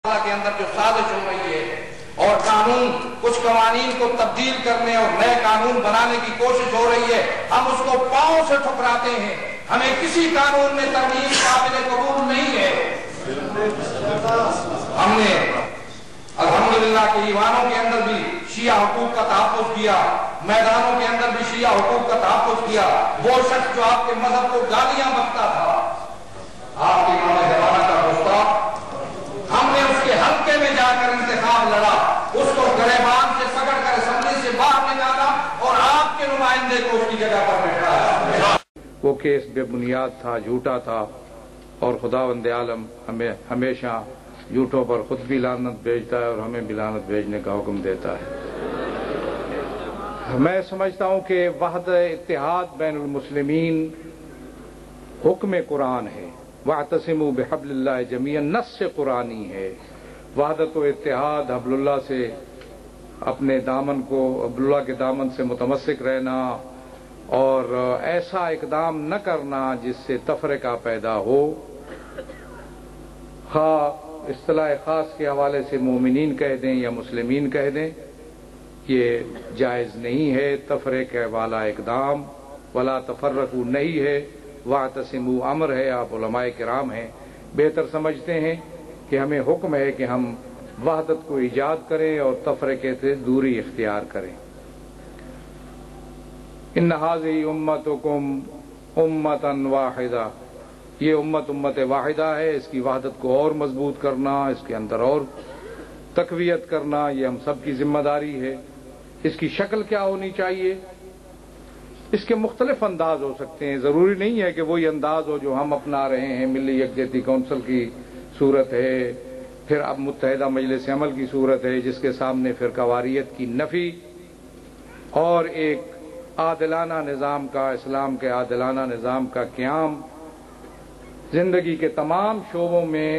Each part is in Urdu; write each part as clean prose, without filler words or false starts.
کے اندر جو سازش ہو رہی ہے اور کچھ قوانین کو تبدیل کرنے اور نئے قانون بنانے کی کوشش ہو رہی ہے، ہم اس کو پاؤں سے ٹھکراتے ہیں۔ ہمیں کسی قانون میں ترمیم قابل قبول نہیں ہے۔ ہم نے الحمدللہ کہ ایوانوں کے اندر بھی شیعہ حقوق کا تحفظ کیا، میدانوں کے اندر بھی شیعہ حقوق کا تحفظ کیا۔ وہ شخص جو آپ کے مذہب کو گالیاں بکتا تھا، آپ کے امام زمانہ کا گستاخ، ہم نے اس کے حلقے میں جا کر انتخاب لڑا، اس کو گریبان سے پکڑ کر اسمبلی سے باہر نکالا اور آپ کے نمائندے کو اس کی جگہ پر بٹھایا۔ وہ کیس بے بنیاد تھا، جھوٹا تھا، اور خداوند عالم ہمیں ہمیشہ جھوٹوں پر خود بھی لعنت بھیجتا ہے اور ہمیں بھی لعنت بھیجنے کا حکم دیتا ہے۔ میں سمجھتا ہوں کہ وحدت اتحاد بین المسلمین حکم قرآن ہے، وَاعْتَصِمُوا بِحَبْلِ اللَّهِ جَمِيعًا نص قرآنی ہے۔ وحدت و اتحاد، حبل اللہ سے اپنے دامن کو، حبل اللہ کے دامن سے متمسک رہنا اور ایسا اقدام نہ کرنا جس سے تفرقہ پیدا ہو، خواہ اصطلاح خاص کے حوالے سے مومنین کہہ دیں یا مسلمین کہہ دیں، یہ جائز نہیں ہے۔ تفرقہ والا اقدام ولا تفرقوا نہیں ہے، واعتصموا امر ہے۔ آپ علماء کرام ہیں، بہتر سمجھتے ہیں کہ ہمیں حکم ہے کہ ہم وحدت کو ایجاد کریں اور تفرقے سے دوری اختیار کریں۔ ان هذه امتکم امۃ واحدہ، یہ امت واحدہ ہے، اس کی وحدت کو اور مضبوط کرنا، اس کے اندر اور تقویت کرنا، یہ ہم سب کی ذمہ داری ہے۔ اس کی شکل کیا ہونی چاہیے؟ اس کے مختلف انداز ہو سکتے ہیں، ضروری نہیں ہے کہ وہی انداز ہو جو ہم اپنا رہے ہیں۔ ملی یکجہتی کونسل کی صورت ہے، پھر اب متحدہ مجلس عمل کی صورت ہے جس کے سامنے فرقہ واریت کی نفی اور ایک عادلانہ نظام کا، اسلام کے عادلانہ نظام کا قیام، زندگی کے تمام شعبوں میں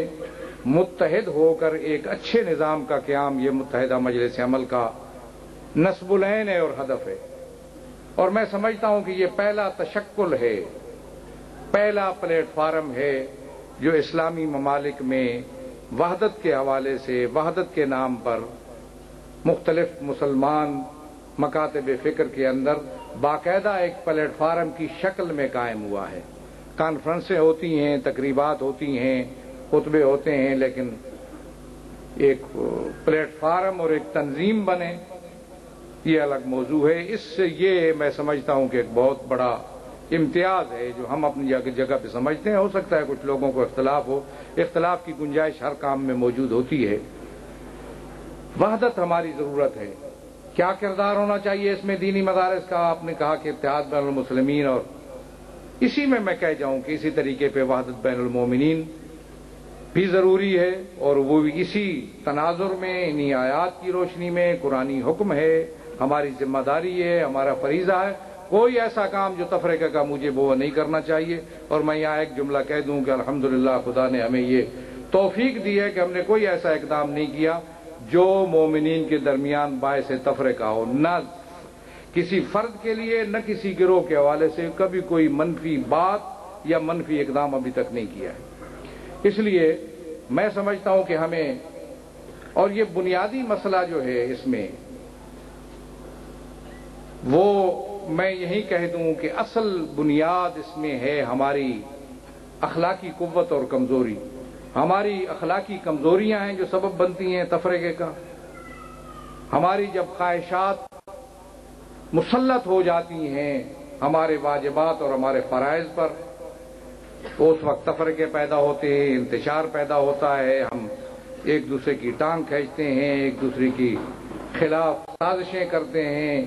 متحد ہو کر ایک اچھے نظام کا قیام، یہ متحدہ مجلس عمل کا نصب العین ہے اور ہدف ہے۔ اور میں سمجھتا ہوں کہ یہ پہلا تشکل ہے، پہلا پلیٹ فارم ہے جو اسلامی ممالک میں وحدت کے حوالے سے، وحدت کے نام پر مختلف مسلمان مکاتب فکر کے اندر باقاعدہ ایک پلیٹ فارم کی شکل میں قائم ہوا ہے۔ کانفرنسیں ہوتی ہیں، تقریبات ہوتی ہیں، خطبے ہوتے ہیں، لیکن ایک پلیٹ فارم اور ایک تنظیم بنے، یہ الگ موضوع ہے۔ اس سے یہ میں سمجھتا ہوں کہ ایک بہت بڑا امتیاز ہے جو ہم اپنی جگہ پہ سمجھتے ہیں۔ ہو سکتا ہے کچھ لوگوں کو اختلاف ہو، اختلاف کی گنجائش ہر کام میں موجود ہوتی ہے۔ وحدت ہماری ضرورت ہے۔ کیا کردار ہونا چاہیے اس میں دینی مدارس کا؟ آپ نے کہا کہ اتحاد بین المسلمین، اور اسی میں کہہ جاؤں کہ اسی طریقے پہ وحدت بین المومنین بھی ضروری ہے، اور وہ بھی اسی تناظر میں، انہی آیات کی روشنی میں قرآنی حکم ہے، ہماری ذمہ داری ہے، ہمارا فریضہ ہے۔ کوئی ایسا کام جو تفرقہ کا موجب وہ نہیں کرنا چاہیے۔ اور میں یہاں ایک جملہ کہہ دوں کہ الحمدللہ خدا نے ہمیں یہ توفیق دی ہے کہ ہم نے کوئی ایسا اقدام نہیں کیا جو مومنین کے درمیان باعث تفرقہ ہو، نہ کسی فرد کے لیے نہ کسی گروہ کے حوالے سے کبھی کوئی منفی بات یا منفی اقدام ابھی تک نہیں کیا ہے۔ اس لیے میں سمجھتا ہوں کہ ہمیں، اور یہ بنیادی مسئلہ جو ہے اس میں، وہ میں یہی کہہ دوں کہ اصل بنیاد اس میں ہے ہماری اخلاقی قوت اور کمزوری۔ ہماری اخلاقی کمزوریاں ہیں جو سبب بنتی ہیں تفرقے کا۔ ہماری جب خواہشات مسلط ہو جاتی ہیں ہمارے واجبات اور ہمارے فرائض پر، تو اس وقت تفرقے پیدا ہوتے ہیں، انتشار پیدا ہوتا ہے، ہم ایک دوسرے کی ٹانگ کھینچتے ہیں، ایک دوسرے کی خلاف سازشیں کرتے ہیں،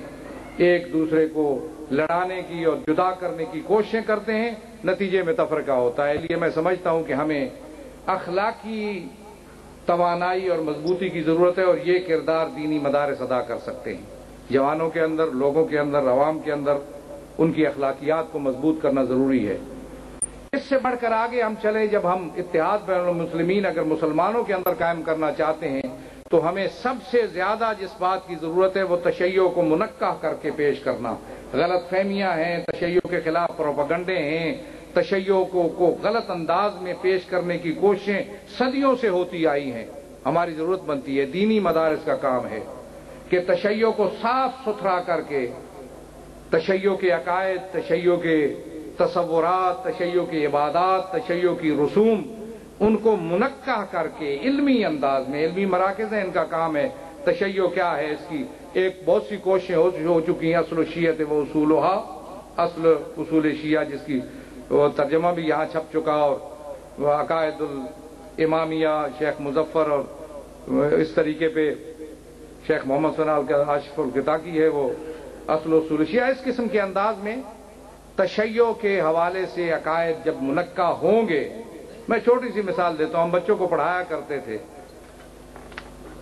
ایک دوسرے کو لڑانے کی اور جدا کرنے کی کوششیں کرتے ہیں، نتیجے میں تفرقہ ہوتا ہے۔ اس لیے میں سمجھتا ہوں کہ ہمیں اخلاقی توانائی اور مضبوطی کی ضرورت ہے، اور یہ کردار دینی مدارس ادا کر سکتے ہیں۔ جوانوں کے اندر، لوگوں کے اندر، عوام کے اندر ان کی اخلاقیات کو مضبوط کرنا ضروری ہے۔ اس سے بڑھ کر آگے ہم چلیں، جب ہم اتحاد بین المسلمین اگر مسلمانوں کے اندر قائم کرنا چاہتے ہیں تو ہمیں سب سے زیادہ جس بات کی ضرورت ہے وہ تشیع کو منقح کر کے پیش کرنا۔ غلط فہمیاں ہیں، تشیع کے خلاف پروپیگنڈے ہیں، تشیع کو غلط انداز میں پیش کرنے کی کوششیں صدیوں سے ہوتی آئی ہیں۔ ہماری ضرورت بنتی ہے، دینی مدارس کا کام ہے کہ تشیع کو صاف ستھرا کر کے، تشیع کے عقائد، تشیع کے تصورات، تشیع کی عبادات، تشیع کی رسوم، ان کو منقح کر کے علمی انداز میں، علمی مراکز ہیں ان کا کام ہے، تشیع کیا ہے اس کی ایک بہت سی کوششیں ہو چکی ہیں، اصل شیعت و اصولھا، اصل اصول شیعہ جس کی وہ ترجمہ بھی یہاں چھپ چکا، اور عقائد الامامیہ شیخ مظفر، اور اس طریقے پہ شیخ محمد ثناء آصف القطاقی ہے وہ اصل اصول شیعہ۔ اس قسم کے انداز میں تشیع کے حوالے سے عقائد جب منقح ہوں گے، میں چھوٹی سی مثال دیتا ہوں، ہم بچوں کو پڑھایا کرتے تھے،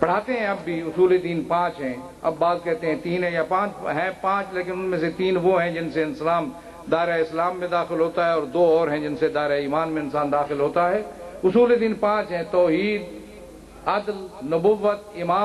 پڑھاتے ہیں اب بھی، اصول دین 5 ہیں، اب بعض کہتے ہیں 3 ہیں یا 5 ہیں، 5 لیکن ان میں سے 3 وہ ہیں جن سے اسلام دائرہ اسلام میں داخل ہوتا ہے، اور 2 اور ہیں جن سے دائرہ ایمان میں انسان داخل ہوتا ہے۔ اصول دین 5 ہیں: توحید، عدل، نبوت، امام